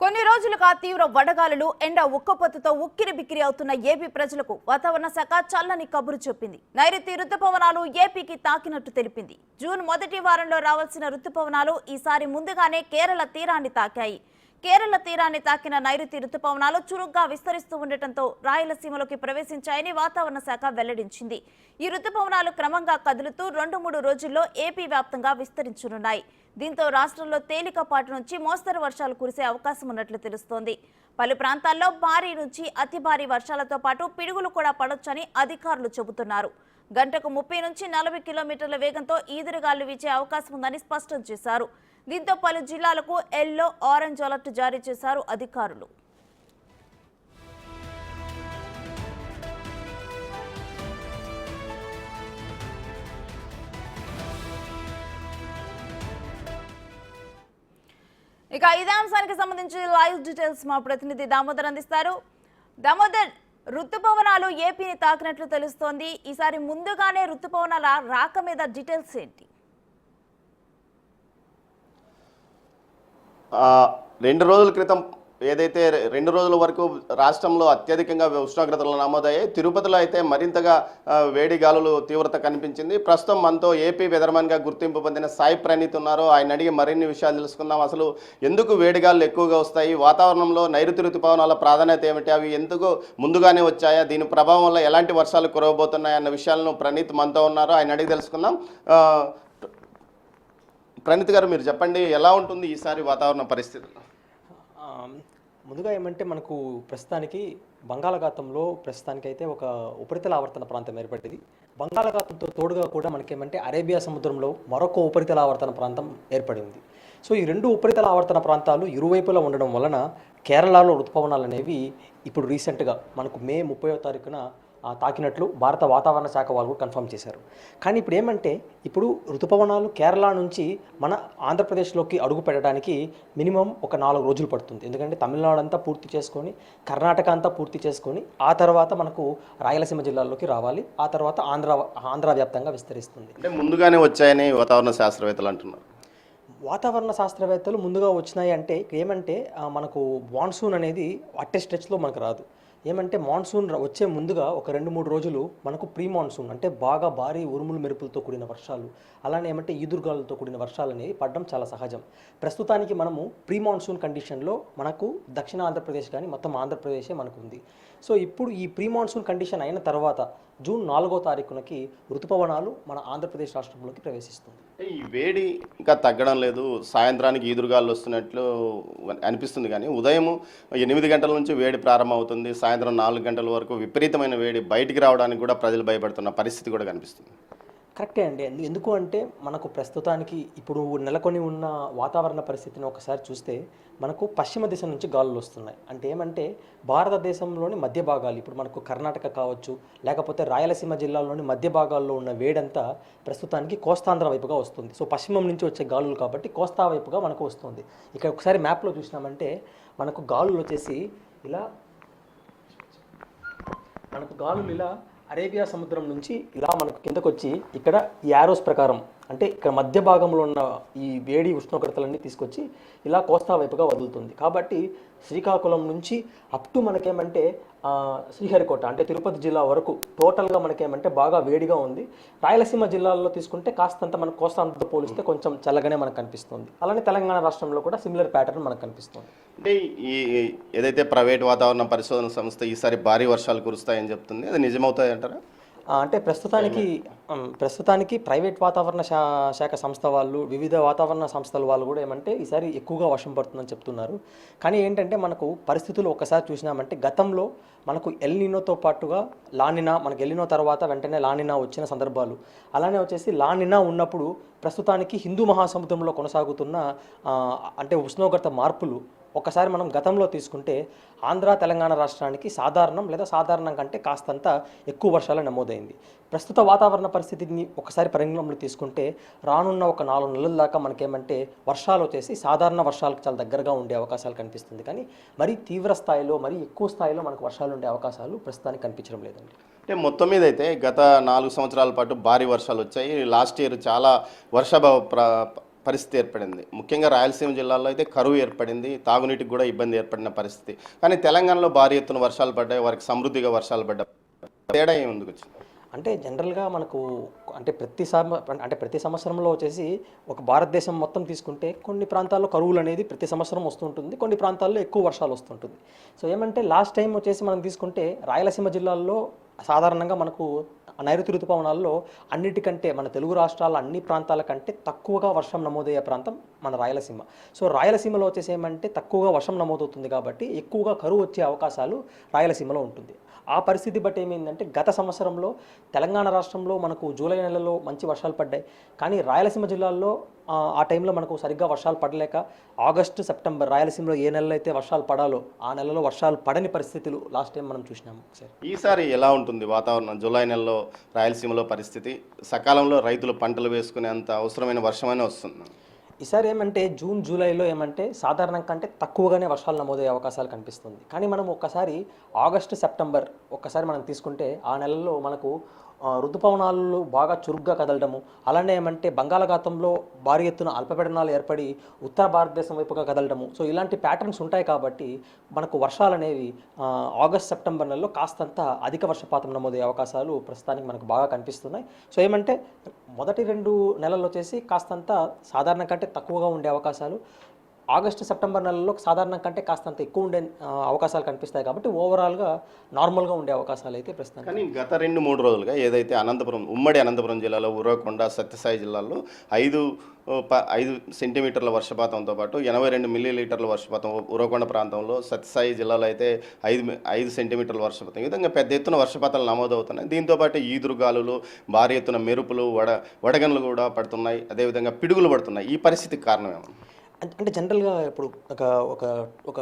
కొన్ని రోజులుగా తీవ్ర వడగాలులు ఎండ ఉక్కపోతతో ఉక్కిరి బిక్కిరి అవుతున్న ఏపీ ప్రజలకు వాతావరణ శాఖ చల్లని కబురు చెప్పింది. నైరుతి రుతుపవనాలు ఏపీకి తాకినట్టు తెలిపింది. జూన్ మొదటి వారంలో రావాల్సిన రుతుపవనాలు ఈసారి ముందుగానే కేరళ తీరాన్ని తాకాయి. కేరళ తీరాన్ని తాకిన నైరుతి రుతుపవనాలు చురుగ్గా విస్తరిస్తూ ఉండటంతో రాయలసీమలోకి ప్రవేశించాయని వాతావరణ శాఖ వెల్లడించింది. ఈ రుతుపవనాలు క్రమంగా కదులుతూ 2-3 రోజుల్లో ఏపీ వ్యాప్తంగా విస్తరించనున్నాయి. దీంతో రాష్ట్రంలో తేలికపాటి నుంచి మోస్తరు వర్షాలు కురిసే అవకాశం ఉన్నట్లు తెలుస్తోంది. పలు ప్రాంతాల్లో భారీ నుంచి అతి భారీ వర్షాలతో పాటు పిడుగులు కూడా పడొచ్చని అధికారులు చెబుతున్నారు. గంటకు 30 నుంచి 40 కిలోమీటర్ల వేగంతో ఈదురుగాలు వీచే అవకాశం ఉందని స్పష్టం చేశారు. దీంతో పలు జిల్లాలకు ఎల్లో, ఆరెంజ్ అలర్ట్ జారీ చేశారు అధికారులు. ఇక ఇదే అంశానికి సంబంధించి లైవ్ డీటెయిల్స్ మా ప్రతినిధి దామోదర్ అందిస్తారు. దామోదర్, రుతుపవనాలు ఏపీని తాకినట్లు తెలుస్తోంది. ఈసారి ముందుగానే రుతుపవనాల రాక మీద డీటెయిల్స్ ఏంటి? 2 రోజుల క్రితం ఏదైతే 2 రోజుల వరకు రాష్ట్రంలో అత్యధికంగా ఉష్ణోగ్రతలు నమోదయ్యాయి. తిరుపతిలో అయితే మరింతగా వేడి గాలులు తీవ్రత కనిపించింది. ప్రస్తుతం మనతో ఏపీ వెదర్మన్గా గుర్తింపు పొందిన సాయి ప్రణీత్ ఉన్నారు. ఆయన అడిగి మరిన్ని విషయాలు తెలుసుకుందాం. అసలు ఎందుకు వేడి గాలులు ఎక్కువగా వస్తాయి, వాతావరణంలో నైరుతి ఋతుపవనాల ప్రాధాన్యత ఏమిటి, అవి ఎందుకు ముందుగానే వచ్చాయా, దీని ప్రభావం వల్ల ఎలాంటి వర్షాలు కురవబోతున్నాయి అన్న విషయాలను ప్రణీత్ మనతో ఉన్నారు. ఆయన అడిగి తెలుసుకుందాం. ప్రణీత్ గారు, మీరు చెప్పండి, ఎలా ఉంటుంది ఈసారి వాతావరణ పరిస్థితులు? ముందుగా ఏమంటే మనకు ప్రస్తుతానికి బంగాళాఖాతంలో ప్రస్తుతానికైతే ఒక ఉపరితల ఆవర్తన ప్రాంతం ఏర్పడింది. బంగాళాఖాతంతో తోడుగా కూడా మనకేమంటే అరేబియా సముద్రంలో మరొక ఉపరితల ఆవర్తన ప్రాంతం ఏర్పడింది. సో ఈ 2 ఉపరితల ఆవర్తన ప్రాంతాలు ఇరువైపులా ఉండడం వలన కేరళలో ఋతుపవనాలు అనేవి ఇప్పుడు రీసెంట్గా మనకు మే 30వ తారీఖున తాకినట్లు భారత వాతావరణ శాఖ వాళ్ళు కూడా కన్ఫర్మ్ చేశారు. కానీ ఇప్పుడు ఏమంటే ఇప్పుడు ఋతుపవనాలు కేరళ నుంచి మన ఆంధ్రప్రదేశ్లోకి అడుగు పెట్టడానికి మినిమం ఒక 4 రోజులు పడుతుంది. ఎందుకంటే తమిళనాడు అంతా పూర్తి చేసుకొని, కర్ణాటక అంతా పూర్తి చేసుకొని, ఆ తర్వాత మనకు రాయలసీమ జిల్లాల్లోకి రావాలి. ఆ తర్వాత ఆంధ్ర వ్యాప్తంగా విస్తరిస్తుంది. అంటే ముందుగానే వచ్చాయని వాతావరణ శాస్త్రవేత్తలు అంటున్నారు. వాతావరణ శాస్త్రవేత్తలు ముందుగా వచ్చినాయి అంటే ఏమంటే మనకు మాన్సూన్ అనేది అట్టే స్ట్రెచ్లో మనకు రాదు. ఏమంటే మాన్సూన్ వచ్చే ముందుగా ఒక 2-3 రోజులు మనకు ప్రీ మాన్సూన్ అంటే బాగా భారీ ఉరుములు మెరుపులతో కూడిన వర్షాలు, అలానే ఏమంటే ఈదురుగాలతో కూడిన వర్షాలు అనేవి పడడం చాలా సహజం. ప్రస్తుతానికి మనము ప్రీ మాన్సూన్ కండిషన్లో మనకు దక్షిణ ఆంధ్రప్రదేశ్ కానీ మొత్తం ఆంధ్రప్రదేశే మనకు ఉంది. సో ఇప్పుడు ఈ ప్రీ మాన్సూన్ కండిషన్ అయిన తర్వాత జూన్ 4వ తారీఖునకి ఋతుపవనాలు మన ఆంధ్రప్రదేశ్ రాష్ట్రంలోకి ప్రవేశిస్తుంది. ఈ వేడి ఇంకా తగ్గడం లేదు. సాయంత్రానికి ఈదురుగాలు వస్తున్నట్లు అనిపిస్తుంది, కానీ ఉదయం 8 గంటల నుంచి వేడి ప్రారంభమవుతుంది. సాయంత్రం 4 గంటల వరకు విపరీతమైన వేడి, బయటికి రావడానికి కూడా ప్రజలు భయపడుతున్న పరిస్థితి కూడా కనిపిస్తుంది. కరెక్టే అండి. ఎందుకు అంటే మనకు ప్రస్తుతానికి ఇప్పుడు నెలకొని ఉన్న వాతావరణ పరిస్థితిని ఒకసారి చూస్తే మనకు పశ్చిమ దిశ నుంచి గాలులు వస్తున్నాయి. అంటే ఏమంటే భారతదేశంలోని మధ్య భాగాలు, ఇప్పుడు మనకు కర్ణాటక కావచ్చు, లేకపోతే రాయలసీమ జిల్లాలోని మధ్య భాగాల్లో ఉన్న వేడంతా ప్రస్తుతానికి కోస్తాంధ్ర వైపుగా వస్తుంది. సో పశ్చిమం నుంచి వచ్చే గాలులు కాబట్టి కోస్తా వైపుగా మనకు వస్తుంది. ఇక్కడ ఒకసారి మ్యాప్లో చూసినామంటే మనకు గాలులు వచ్చేసి ఇలా అరేబియా సముద్రం నుంచి ఇలా మనకు కిందకు వచ్చి ఇక్కడ ఈ యారోస్ ప్రకారం అంటే ఇక్కడ మధ్య భాగంలో ఉన్న ఈ వేడి ఉష్ణోగ్రతలన్నీ తీసుకొచ్చి ఇలా కోస్తా వైపుగా వదులుతుంది. కాబట్టి శ్రీకాకుళం నుంచి అప్ టు మనకేమంటే శ్రీహరికోట అంటే తిరుపతి జిల్లా వరకు టోటల్గా మనకేమంటే బాగా వేడిగా ఉంది. రాయలసీమ జిల్లాల్లో తీసుకుంటే కాస్తంత మనకు కోస్తాంధ్రతో పోలిస్తే కొంచెం చల్లగానే మనకు కనిపిస్తుంది. అలానే తెలంగాణ రాష్ట్రంలో కూడా సిమిలర్ ప్యాటర్న్ మనకు కనిపిస్తుంది. అంటే ఈ ఏదైతే ప్రైవేట్ వాతావరణ పరిశోధన సంస్థ ఈసారి భారీ వర్షాలు కురుస్తాయని చెప్తుంది, అది నిజమవుతాయి అంటారా? అంటే ప్రస్తుతానికి ప్రైవేట్ వాతావరణ శాఖ సంస్థ వాళ్ళు, వివిధ వాతావరణ సంస్థల వాళ్ళు కూడా ఏమంటే ఈసారి ఎక్కువగా వర్షం పడుతుందని చెప్తున్నారు. కానీ ఏంటంటే మనకు పరిస్థితులు ఒకసారి చూసినామంటే గతంలో మనకు ఎల్నినోతో పాటుగా లానినా, మనకు ఎల్నినో తర్వాత వెంటనే లానినా వచ్చిన సందర్భాలు, అలానే వచ్చేసి లానినా ఉన్నప్పుడు ప్రస్తుతానికి హిందూ మహాసముద్రంలో కొనసాగుతున్న అంటే ఉష్ణోగ్రత మార్పులు ఒకసారి మనం గతంలో తీసుకుంటే ఆంధ్ర తెలంగాణ రాష్ట్రానికి సాధారణం లేదా సాధారణం కంటే కాస్తంత ఎక్కువ వర్షాలు నమోదైంది. ప్రస్తుత వాతావరణ పరిస్థితిని ఒకసారి పరిగణనలో తీసుకుంటే రానున్న ఒక 4 నెలల దాకా మనకేమంటే వర్షాలు వచ్చేసి సాధారణ వర్షాలకు చాలా దగ్గరగా ఉండే అవకాశాలు కనిపిస్తుంది. కానీ మరీ తీవ్ర స్థాయిలో, మరీ ఎక్కువ స్థాయిలో మనకు వర్షాలు ఉండే అవకాశాలు ప్రస్తుతానికి కనిపించడం లేదండి. అంటే మొత్తం మీద అయితే గత 4 సంవత్సరాల పాటు భారీ వర్షాలు వచ్చాయి. లాస్ట్ ఇయర్ చాలా వర్షాభావ పరిస్థితి ఏర్పడింది. ముఖ్యంగా రాయలసీమ జిల్లాలో అయితే కరువు ఏర్పడింది, తాగునీటికి కూడా ఇబ్బంది ఏర్పడిన పరిస్థితి. కానీ తెలంగాణలో భారీ ఎత్తున వర్షాలు పడ్డాయి, వారికి సమృద్ధిగా వర్షాలు పడ్డాయి. తేడా ఏముందుకు వచ్చింది? అంటే జనరల్గా మనకు అంటే ప్రతి సంవత్సరంలో వచ్చేసి ఒక భారతదేశం మొత్తం తీసుకుంటే కొన్ని ప్రాంతాల్లో కరువులు అనేది ప్రతి సంవత్సరం వస్తుంటుంది, కొన్ని ప్రాంతాల్లో ఎక్కువ వర్షాలు వస్తుంటుంది. సో ఏమంటే లాస్ట్ టైం వచ్చేసి మనం తీసుకుంటే రాయలసీమ జిల్లాల్లో సాధారణంగా మనకు నైరుతి ఋతుపవనాల్లో అన్నిటికంటే మన తెలుగు రాష్ట్రాల అన్ని ప్రాంతాల కంటే తక్కువగా వర్షం నమోదయ్యే ప్రాంతం మన రాయలసీమ. సో రాయలసీమలో వచ్చేసి ఏమంటే తక్కువగా వర్షం నమోదవుతుంది కాబట్టి ఎక్కువగా కరువు వచ్చే అవకాశాలు రాయలసీమలో ఉంటుంది. ఆ పరిస్థితి బట్టి ఏమైందంటే గత సంవత్సరంలో తెలంగాణ రాష్ట్రంలో మనకు జూలై నెలలో మంచి వర్షాలు పడ్డాయి, కానీ రాయలసీమ జిల్లాల్లో ఆ టైంలో మనకు సరిగ్గా వర్షాలు పడలేక ఆగస్టు సెప్టెంబర్ రాయలసీమలో ఏ నెలలో అయితే వర్షాలు పడాలో ఆ నెలలో వర్షాలు పడని పరిస్థితులు లాస్ట్ టైం మనం చూసినాము. ఈసారి ఎలా ఉంటుంది వాతావరణం? జూలై నెలలో రాయలసీమలో పరిస్థితి, సకాలంలో రైతులు పంటలు వేసుకునేంత అవసరమైన వర్షమైనా వస్తుంది. ఈసారి ఏమంటే జూన్ జూలైలో ఏమంటే సాధారణం కంటే తక్కువగానే వర్షాలు నమోదయ్యే అవకాశాలు కనిపిస్తుంది. కానీ మనం ఒక్కసారి ఆగస్టు సెప్టెంబర్ ఒక్కసారి మనం తీసుకుంటే ఆ నెలల్లో మనకు ఋతుపవనాలు బాగా చురుగ్గా కదలడము, అలానే ఏమంటే బంగాళాఖాతంలో భారీ ఎత్తున అల్పపీడనాలు ఏర్పడి ఉత్తర భారతదేశం వైపుగా కదలడము. సో ఇలాంటి ప్యాటర్న్స్ ఉంటాయి కాబట్టి మనకు వర్షాలు అనేవి ఆగస్ట్ సెప్టెంబర్ నెలలో కాస్తంత అధిక వర్షపాతం నమోదయ్యే అవకాశాలు ప్రస్తుతానికి మనకు బాగా కనిపిస్తున్నాయి. సో ఏమంటే మొదటి 2 నెలలు వచ్చేసి కాస్తంత సాధారణ కంటే తక్కువగా ఉండే అవకాశాలు, ఆగస్టు సెప్టెంబర్ నెలల్లో సాధారణం కంటే కాస్తంత ఎక్కువ ఉండే అవకాశాలు కనిపిస్తాయి కాబట్టి ఓవరాల్గా నార్మల్గా ఉండే అవకాశాలు అయితే ప్రస్తుతం. కానీ గత 2-3 రోజులుగా ఏదైతే ఉమ్మడి అనంతపురం జిల్లాలో ఉరవకొండ, సత్యసాయి జిల్లాల్లో 5 సెంటీమీటర్ల వర్షపాతంతో పాటు 82 మిల్లీలీటర్ల వర్షపాతం, ఉరవకొండ ప్రాంతంలో సత్యసాయి జిల్లాలో అయితే 5 సెంటీమీటర్ల వర్షపాతం, ఈ విధంగా పెద్ద ఎత్తున వర్షపాతాలు నమోదవుతున్నాయి. దీంతోపాటు ఈదురుగాలులు, భారీ ఎత్తున మెరుపులు, వడగన్లు కూడా పడుతున్నాయి, అదేవిధంగా పిడుగులు పడుతున్నాయి. ఈ పరిస్థితికి కారణం ఏమన్నా? అంటే జనరల్గా ఇప్పుడు ఒక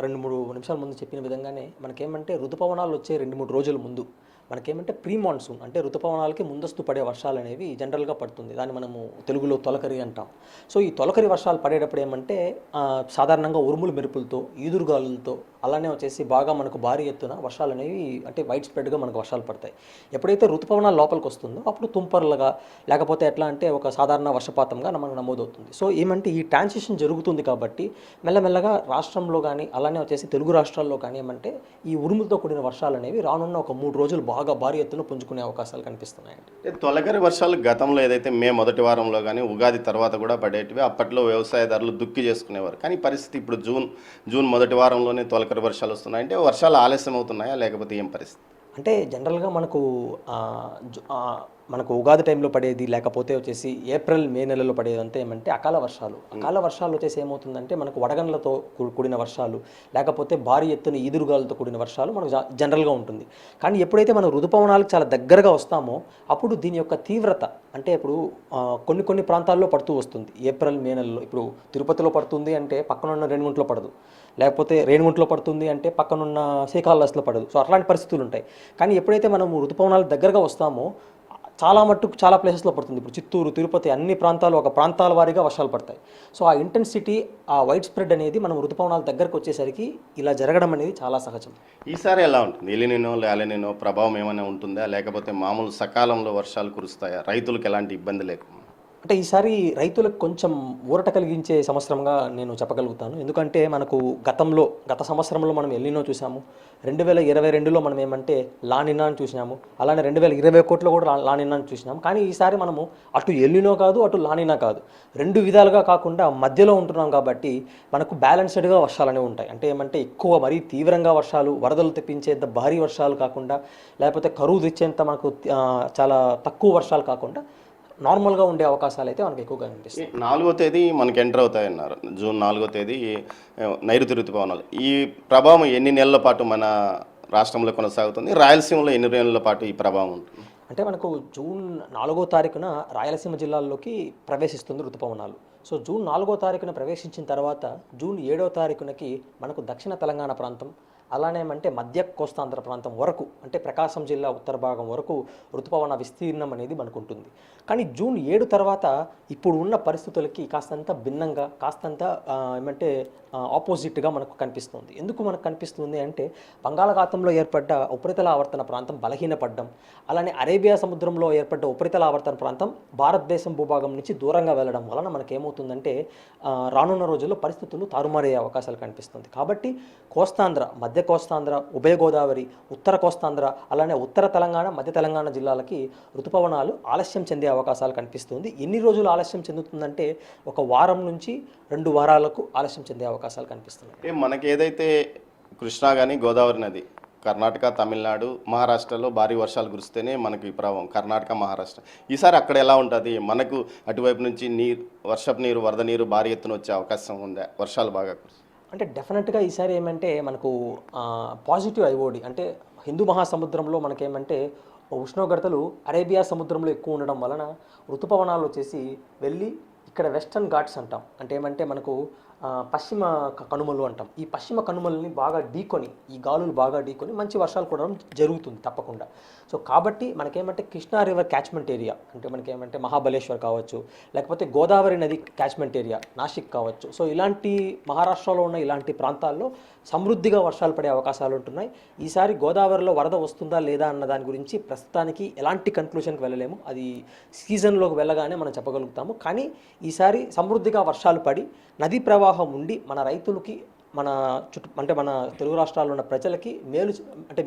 2-3 నిమిషాల ముందు చెప్పిన విధంగానే మనకేమంటే ఋతుపవనాలు వచ్చే 2-3 రోజుల ముందు మనకేమంటే ప్రీ మాన్సూన్ అంటే ఋతుపవనాలకి ముందస్తు పడే వర్షాలు అనేవి జనరల్గా పడుతుంది. దాన్ని మనము తెలుగులో తొలకరి అంటాం. సో ఈ తొలకరి వర్షాలు పడేటప్పుడు ఏమంటే సాధారణంగా ఉరుములు మెరుపులతో, ఈదురుగాలులతో, అలానే వచ్చేసి బాగా మనకు భారీ ఎత్తున వర్షాలు అనేవి అంటే వైడ్ స్ప్రెడ్గా మనకు వర్షాలు పడతాయి. ఎప్పుడైతే ఋతుపవనాలు లోపలికి వస్తుందో అప్పుడు తుంపర్లుగా లేకపోతే ఎట్లా అంటే ఒక సాధారణ వర్షపాతంగా మనకు నమోదవుతుంది. సో ఏమంటే ఈ ట్రాన్సిషన్ జరుగుతుంది కాబట్టి మెల్లమెల్లగా రాష్ట్రంలో కానీ అలానే వచ్చేసి తెలుగు రాష్ట్రాల్లో కానీ ఏమంటే ఈ ఉరుములతో కూడిన వర్షాలు అనేవి రానున్న ఒక 3 రోజులు బాగా భారీ ఎత్తున పుంజుకునే అవకాశాలు కనిపిస్తున్నాయండి. తొలకరి వర్షాలు గతంలో ఏదైతే మే మొదటి వారంలో కానీ ఉగాది తర్వాత కూడా పడేటివి, అప్పట్లో వ్యవసాయదారులు దుక్కి చేసుకునేవారు. కానీ పరిస్థితి ఇప్పుడు జూన్ మొదటి వారంలోనే తొలకరి వర్షాలు వస్తున్నాయి. అంటే వర్షాలు ఆలస్యం అవుతున్నాయా లేకపోతే ఏం పరిస్థితి? అంటే జనరల్గా మనకు ఉగాది టైంలో పడేది, లేకపోతే వచ్చేసి ఏప్రిల్ మే నెలలో పడేది అంతా ఏమంటే అకాల వర్షాలు వచ్చేసి ఏమవుతుందంటే మనకు వడగండ్లతో కూడిన వర్షాలు, లేకపోతే భారీ ఎత్తున ఈదురుగాలతో కూడిన వర్షాలు మనకు జనరల్గా ఉంటుంది. కానీ ఎప్పుడైతే మనం ఋతుపవనాలకు చాలా దగ్గరగా వస్తామో అప్పుడు దీని యొక్క తీవ్రత అంటే ఇప్పుడు కొన్ని ప్రాంతాల్లో పడుతూ వస్తుంది. ఏప్రిల్ మే నెలలో ఇప్పుడు తిరుపతిలో పడుతుంది అంటే పక్కనున్న రేణిగుంటలో పడదు, లేకపోతే రేణిగుంటలో పడుతుంది అంటే పక్కనున్న శ్రీకాళహస్తిలో పడదు. సో అట్లాంటి పరిస్థితులు ఉంటాయి. కానీ ఎప్పుడైతే మనము ఋతుపవనాలు దగ్గరగా వస్తామో చాలా ప్లేసెస్లో పడుతుంది. ఇప్పుడు చిత్తూరు, తిరుపతి అన్ని ప్రాంతాలు ఒక ప్రాంతాల వారీగా వర్షాలు పడతాయి. సో ఆ ఇంటెన్సిటీ, ఆ వైడ్ స్ప్రెడ్ అనేది మనం ఋతుపవనాల దగ్గరకు వచ్చేసరికి ఇలా జరగడం అనేది చాలా సహజం. ఈసారి ఎలా ఉంటుంది? ఎలినినో లానినో ప్రభావం ఏమైనా ఉంటుందా, లేకపోతే మామూలు సకాలంలో వర్షాలు కురుస్తాయా? రైతులకు ఎలాంటి ఇబ్బంది లేకుండా? అంటే ఈసారి రైతులకు కొంచెం ఊరట కలిగించే సంవత్సరంగా నేను చెప్పగలుగుతాను. ఎందుకంటే మనకు గత సంవత్సరంలో మనం ఎల్నినో చూసాము, 2022లో మనం ఏమంటే లానినా అని చూసినాము, అలానే 2021లో కూడా లానినా అని చూసినాము. కానీ ఈసారి మనము అటు ఎల్నినో కాదు, అటు లానినా కాదు, 2 విధాలుగా కాకుండా మధ్యలో ఉంటున్నాం కాబట్టి మనకు బ్యాలెన్స్డ్గా వర్షాలు అనేవి ఉంటాయి. అంటే ఏమంటే ఎక్కువ మరీ తీవ్రంగా వర్షాలు, వరదలు తెప్పించేంత భారీ వర్షాలు కాకుండా, లేకపోతే కరువు తెచ్చేంత మనకు చాలా తక్కువ వర్షాలు కాకుండా నార్మల్గా ఉండే అవకాశాలు అయితే మనకు ఎక్కువగా కనిపిస్తాయి. 4వ తేదీ మనకి ఎంటర్ అవుతాయన్నారు. జూన్ 4వ తేదీ నైరుతి ఋతుపవనాలు. ఈ ప్రభావం ఎన్ని నెలల పాటు మన రాష్ట్రంలో కొనసాగుతుంది? రాయలసీమలో ఎన్ని నెలల పాటు ఈ ప్రభావం ఉంటుంది? అంటే మనకు జూన్ 4వ తారీఖున రాయలసీమ జిల్లాల్లోకి ప్రవేశిస్తుంది ఋతుపవనాలు. సో జూన్ 4వ తారీఖున ప్రవేశించిన తర్వాత జూన్ 7వ తారీఖునకి మనకు దక్షిణ తెలంగాణ ప్రాంతం, అలానే ఏమంటే మధ్య కోస్తాంధ్ర ప్రాంతం వరకు అంటే ప్రకాశం జిల్లా ఉత్తర భాగం వరకు ఋతుపవన విస్తీర్ణం అనేది మనకు ఉంటుంది. కానీ జూన్ 7 తర్వాత ఇప్పుడు ఉన్న పరిస్థితులకి కాస్తంత భిన్నంగా కాస్తంత ఏమంటే ఆపోజిట్గా మనకు కనిపిస్తుంది. ఎందుకు మనకు కనిపిస్తుంది అంటే బంగాళాఖాతంలో ఏర్పడ్డ ఉపరితల ఆవర్తన ప్రాంతం బలహీనపడడం, అలానే అరేబియా సముద్రంలో ఏర్పడ్డ ఉపరితల ఆవర్తన ప్రాంతం భారతదేశం భూభాగం నుంచి దూరంగా వెళ్ళడం వలన మనకేమవుతుందంటే రానున్న రోజుల్లో పరిస్థితులు తారుమారయ్యే అవకాశాలు కనిపిస్తుంది. కాబట్టి కోస్తాంధ్ర, మధ్య కోస్తాంధ్ర, ఉభయ గోదావరి, ఉత్తర కోస్తాంధ్ర, అలానే ఉత్తర తెలంగాణ, మధ్య తెలంగాణ జిల్లాలకి ఋతుపవనాలు ఆలస్యం చెందే అవకాశాలు కనిపిస్తుంది. ఎన్ని రోజులు ఆలస్యం చెందుతుందంటే 1 వారం నుంచి 2 వారాలకు ఆలస్యం చెందే అవకాశాలు కనిపిస్తున్నాయి. మనకి ఏదైతే కృష్ణా కానీ గోదావరి నది కర్ణాటక, తమిళనాడు, మహారాష్ట్రలో భారీ వర్షాలు కురిస్తేనే మనకి ప్రభావం. కర్ణాటక, మహారాష్ట్ర ఈసారి అక్కడ ఎలా ఉంటుంది? మనకు అటువైపు నుంచి వర్షపు నీరు, వరద నీరు భారీ ఎత్తున వచ్చే అవకాశం ఉందా వర్షాలు బాగా కురిస్తే? అంటే డెఫినెట్గా ఈసారి ఏమంటే మనకు పాజిటివ్ ఐఓడి అంటే హిందూ మహాసముద్రంలో మనకేమంటే ఉష్ణోగ్రతలు అరేబియా సముద్రంలో ఎక్కువ ఉండడం వలన ఋతుపవనాలు వచ్చేసి వెళ్ళి ఇక్కడ వెస్టర్న్ ఘాట్స్ అంటాం. అంటే ఏమంటే మనకు పశ్చిమ కనుమలు అంటాం. ఈ పశ్చిమ కనుమలని బాగా ఢీకొని, ఈ గాలులు బాగా ఢీకొని మంచి వర్షాలు కురవడం జరుగుతుంది తప్పకుండా. సో కాబట్టి మనకేమంటే కృష్ణా రివర్ క్యాచ్మెంట్ ఏరియా అంటే మనకేమంటే మహాబలేశ్వర్ కావచ్చు, లేకపోతే గోదావరి నది క్యాచ్మెంట్ ఏరియా నాసిక్ కావచ్చు. సో ఇలాంటి మహారాష్ట్రలో ఉన్న ఇలాంటి ప్రాంతాల్లో సమృద్ధిగా వర్షాలు పడే అవకాశాలు ఉంటున్నాయి. ఈసారి గోదావరిలో వరద వస్తుందా లేదా అన్న దాని గురించి ప్రస్తుతానికి ఎలాంటి కన్క్లూషన్కి వెళ్ళలేము. అది సీజన్లోకి వెళ్ళగానే మనం చెప్పగలుగుతాము. కానీ ఈసారి సమృద్ధిగా వర్షాలు పడి నదీ ప్రవాహం ఉండి మన రైతులకి, మన అంటే మన తెలుగు రాష్ట్రాల్లో ఉన్న ప్రజలకి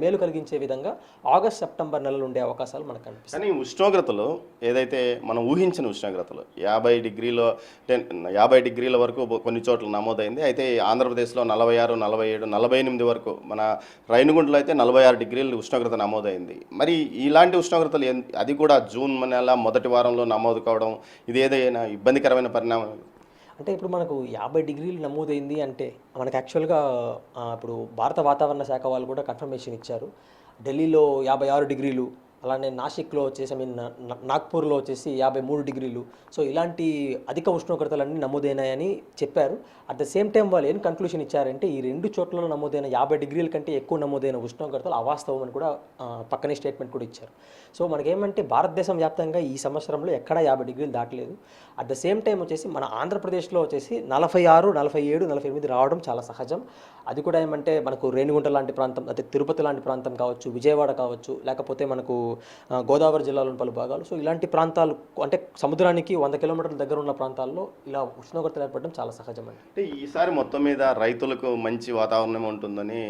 మేలు కలిగించే విధంగా ఆగస్ట్, సెప్టెంబర్ నెలలు ఉండే అవకాశాలు మనకు కనిపిస్తాయి. కానీ ఉష్ణోగ్రతలు ఏదైతే మనం ఊహించిన ఉష్ణోగ్రతలు 50 డిగ్రీల వరకు కొన్ని చోట్ల నమోదైంది. అయితే ఆంధ్రప్రదేశ్లో 46, 47, 48 వరకు, మన రైనుగుంటలో అయితే 46 డిగ్రీల ఉష్ణోగ్రత నమోదైంది. మరి ఇలాంటి ఉష్ణోగ్రతలు అది కూడా జూన్ నెల మొదటి వారంలో నమోదు కావడం ఇది ఏదైనా ఇబ్బందికరమైన పరిణామం? అంటే ఇప్పుడు మనకు 50 డిగ్రీలు నమోదైంది అంటే మనకు యాక్చువల్గా ఇప్పుడు భారత వాతావరణ శాఖ వాళ్ళు కూడా కన్ఫర్మేషన్ ఇచ్చారు. ఢిల్లీలో 56 డిగ్రీలు, అలానే నాసిక్లో వచ్చేసి నాగ్పూర్లో వచ్చేసి 53 డిగ్రీలు. సో ఇలాంటి అధిక ఉష్ణోగ్రతలన్నీ నమోదైనాయని చెప్పారు. అట్ ద సేమ్ టైం వాళ్ళు ఏం కన్క్లూషన్ ఇచ్చారంటే ఈ 2 చోట్లలో నమోదైన 50 డిగ్రీల కంటే ఎక్కువ నమోదైన ఉష్ణోగ్రతలు అవాస్తవం అని కూడా పక్కనే స్టేట్మెంట్ కూడా ఇచ్చారు. సో మనకేమంటే భారతదేశం వ్యాప్తంగా ఈ సంవత్సరంలో ఎక్కడా 50 డిగ్రీలు దాటలేదు. అట్ ద సేమ్ టైం వచ్చేసి మన ఆంధ్రప్రదేశ్లో వచ్చేసి 46, 47, 48 రావడం చాలా సహజం. అది కూడా ఏమంటే మనకు రేణిగుంట లాంటి ప్రాంతం, అదే తిరుపతి లాంటి ప్రాంతం కావచ్చు, విజయవాడ కావచ్చు, లేకపోతే మనకు గోదావరి జిల్లాలోని పలు భాగాలు. సో ఇలాంటి ప్రాంతాలు అంటే సముద్రానికి 100 కిలోమీటర్ల దగ్గర ఉన్న ప్రాంతాల్లో ఇలా ఉష్ణోగ్రతలు ఏర్పడడం చాలా సహజం అండి. అంటే ఈసారి మొత్తం మీద రైతులకు మంచి వాతావరణం ఉంటుందని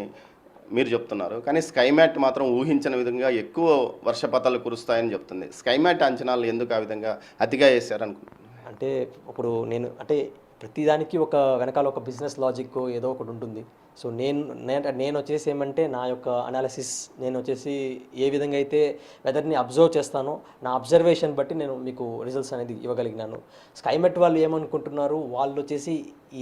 మీరు చెప్తున్నారు. కానీ స్కైమ్యాట్ మాత్రం ఊహించిన విధంగా ఎక్కువ వర్షపాతాలు కురుస్తాయని చెప్తుంది. స్కైమ్యాట్ అంచనాలు ఎందుకు ఆ విధంగా అతిగా వేశారనుకుంటున్నాను? అంటే ఇప్పుడు అంటే ప్రతిదానికి వెనకాల ఒక బిజినెస్ లాజిక్ ఏదో ఒకటి ఉంటుంది. సో నేను వచ్చేసి ఏమంటే నా యొక్క అనాలిసిస్, నేను వచ్చేసి ఏ విధంగా అయితే వెదర్ని అబ్జర్వ్ చేస్తానో నా అబ్జర్వేషన్ బట్టి నేను మీకు రిజల్ట్స్ అనేది ఇవ్వగలిగినాను. స్కైమెట్ వాళ్ళు ఏమనుకుంటున్నారు, వాళ్ళు వచ్చేసి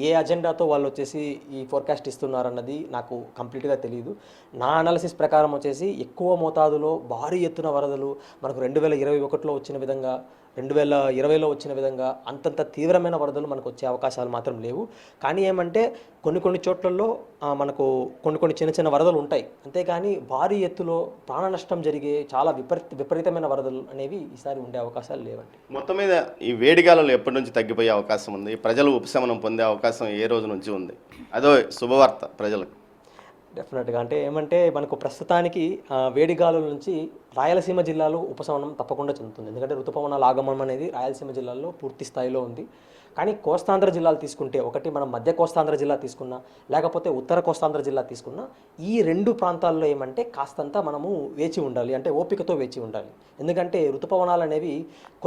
ఏ అజెండాతో వాళ్ళు వచ్చేసి ఈ ఫోర్కాస్ట్ ఇస్తున్నారు అన్నది నాకు కంప్లీట్గా తెలియదు. నా అనాలిసిస్ ప్రకారం వచ్చేసి ఎక్కువ మోతాదులో భారీ ఎత్తున వరదలు మనకు 2021లో వచ్చిన విధంగా, 2020లో వచ్చిన విధంగా అంతంత తీవ్రమైన వరదలు మనకు వచ్చే అవకాశాలు మాత్రం లేవు. కానీ ఏమంటే కొన్ని చోట్లలో మనకు కొన్ని చిన్న వరదలు ఉంటాయి. అంతేకాని భారీ ఎత్తులో ప్రాణ నష్టం జరిగే చాలా విపరీతమైన వరదలు అనేవి ఈసారి ఉండే అవకాశాలు లేవండి. మొత్తం మీద ఈ వేడిగాలు ఎప్పటి నుంచి తగ్గిపోయే అవకాశం ఉంది? ప్రజలు ఉపశమనం పొందే అవకాశం ఏ రోజు నుంచి ఉంది? అదో శుభవార్త ప్రజలకు. డెఫినెట్గా అంటే ఏమంటే మనకు ప్రస్తుతానికి వేడిగాలుల నుంచి రాయలసీమ జిల్లాలో ఉపశమనం తప్పకుండా చెందుతుంది. ఎందుకంటే ఋతుపవనాల ఆగమనం అనేది రాయలసీమ జిల్లాలో పూర్తి స్థాయిలో ఉంది. కానీ కోస్తాంధ్ర జిల్లాలు తీసుకుంటే, ఒకటి మనం మధ్య కోస్తాంధ్ర జిల్లా తీసుకున్నా, లేకపోతే ఉత్తర కోస్తాంధ్ర జిల్లా తీసుకున్నా, ఈ 2 ప్రాంతాల్లో ఏమంటే కాస్తంత మనము వేచి ఉండాలి, అంటే ఓపికతో వేచి ఉండాలి. ఎందుకంటే ఋతుపవనాలు అనేవి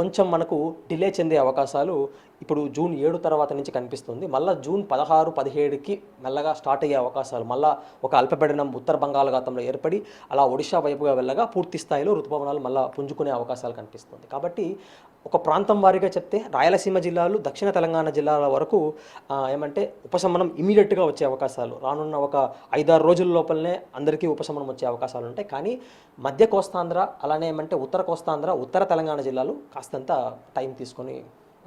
కొంచెం మనకు డిలే చెందే అవకాశాలు ఇప్పుడు జూన్ 7 తర్వాత నుంచి కనిపిస్తుంది. మళ్ళీ జూన్ 16, 17కి మెల్లగా స్టార్ట్ అయ్యే అవకాశాలు, మళ్ళీ ఒక అల్పపీడనం ఉత్తర బంగాళాఖాతంలో ఏర్పడి అలా ఒడిషా వైపుగా వెళ్ళగా పూర్తి స్థాయిలో ఋతుపవనాలు మళ్ళీ పుంజుకునే అవకాశాలు కనిపిస్తుంది. కాబట్టి ఒక ప్రాంతం వారీగా చెప్తే రాయలసీమ జిల్లాలు, దక్షిణ తెలంగాణ జిల్లాల వరకు ఏమంటే ఉపశమనం ఇమీడియట్గా వచ్చే అవకాశాలు రానున్న ఒక 5-6 రోజుల లోపలనే అందరికీ ఉపశమనం వచ్చే అవకాశాలు ఉంటాయి. కానీ మధ్య కోస్తాంధ్ర, అలానే ఏమంటే ఉత్తర కోస్తాంధ్ర, ఉత్తర తెలంగాణ జిల్లాలు కాస్తంత టైం తీసుకొని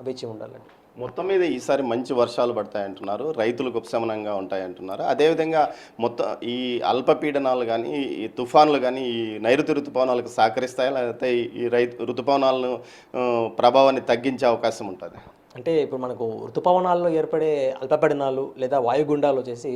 వేచి ఉండాలండి. మొత్తం మీద ఈసారి మంచి వర్షాలు పడతాయంటున్నారు, రైతులకు ఉపశమనంగా ఉంటాయంటున్నారు. అదేవిధంగా మొత్తం ఈ అల్పపీడనాలు కానీ ఈ తుఫాన్లు కానీ ఈ నైరుతి ఋతుపవనాలకు సహకరిస్తాయా, లేకపోతే ఈ ఋతుపవనాలను ప్రభావాన్ని తగ్గించే అవకాశం ఉంటుంది? అంటే ఇప్పుడు మనకు ఋతుపవనాల్లో ఏర్పడే అల్పపీడనాలు లేదా వాయుగుండాలు వచ్చేసి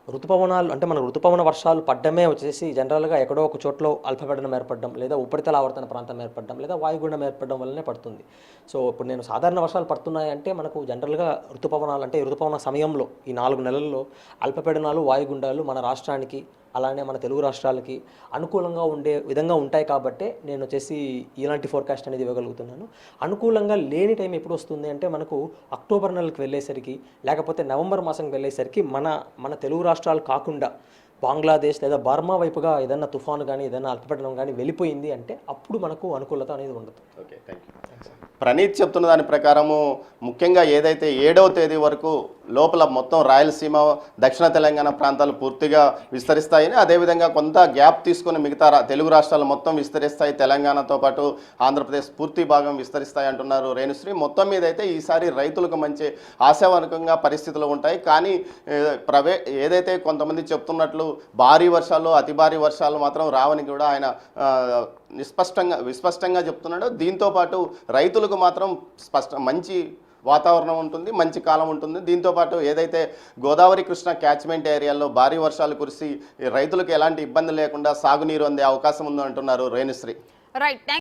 ఋతుపవనాలు అంటే మనకు ఋతుపవన వర్షాలు పడ్డమే వచ్చేసి జనరల్గా ఎక్కడో ఒక చోట్లో అల్పపీడనం ఏర్పడడం లేదా ఉపరితల ఆవర్తన ప్రాంతం ఏర్పడడం లేదా వాయుగుండం ఏర్పడడం వల్లనే పడుతుంది. సో ఇప్పుడు నేను సాధారణ వర్షాలు పడుతున్నాయంటే మనకు జనరల్గా ఋతుపవనాలు అంటే ఋతుపవన సమయంలో ఈ 4 నెలల్లో అల్పపీడనాలు వాయుగుండాలు మన రాష్ట్రానికి అలానే మన తెలుగు రాష్ట్రాలకి అనుకూలంగా ఉండే విధంగా ఉంటాయి కాబట్టే నేను వచ్చేసి ఇలాంటి ఫోర్కాస్ట్ అనేది ఇవ్వగలుగుతున్నాను. అనుకూలంగా లేని టైం ఎప్పుడు వస్తుంది అంటే మనకు అక్టోబర్ నెలకి వెళ్ళేసరికి లేకపోతే నవంబర్ మాసంకి వెళ్ళేసరికి మన తెలుగు రాష్ట్రాలు కాకుండా బంగ్లాదేశ్ లేదా బర్మా వైపుగా ఏదైనా తుఫాను కానీ ఏదైనా అల్పపీడనం కానీ వెళ్ళిపోయింది అంటే అప్పుడు మనకు అనుకూలత అనేది ఉండదు. Okay, thank you. ప్రణీత్ చెప్తున్న దాని ప్రకారము ముఖ్యంగా ఏదైతే 7వ తేదీ వరకు లోపల మొత్తం రాయలసీమ దక్షిణ తెలంగాణ ప్రాంతాలు పూర్తిగా విస్తరిస్తాయని, అదేవిధంగా కొంత గ్యాప్ తీసుకుని మిగతా తెలుగు రాష్ట్రాలు మొత్తం విస్తరిస్తాయి, తెలంగాణతో పాటు ఆంధ్రప్రదేశ్ పూర్తి భాగం విస్తరిస్తాయి అంటున్నారు రేణుశ్రీ. మొత్తం మీద అయితే ఈసారి రైతులకు మంచి ఆశాజనకంగా పరిస్థితులు ఉంటాయి. కానీ ఏదైతే కొంతమంది చెప్తున్నట్లు భారీ వర్షాలు అతి భారీ వర్షాలు మాత్రం రావని కూడా ఆయన విస్పష్టంగా చెప్తున్నాడు. దీంతోపాటు రైతులకు మాత్రం మంచి వాతావరణం ఉంటుంది, మంచి కాలం ఉంటుంది. దీంతోపాటు ఏదైతే గోదావరి కృష్ణ క్యాచ్మెంట్ ఏరియాల్లో భారీ వర్షాలు కురిసి రైతులకు ఎలాంటి ఇబ్బంది లేకుండా సాగునీరు అందే అవకాశం ఉందంటున్నారు రేణుశ్రీ. రైట్.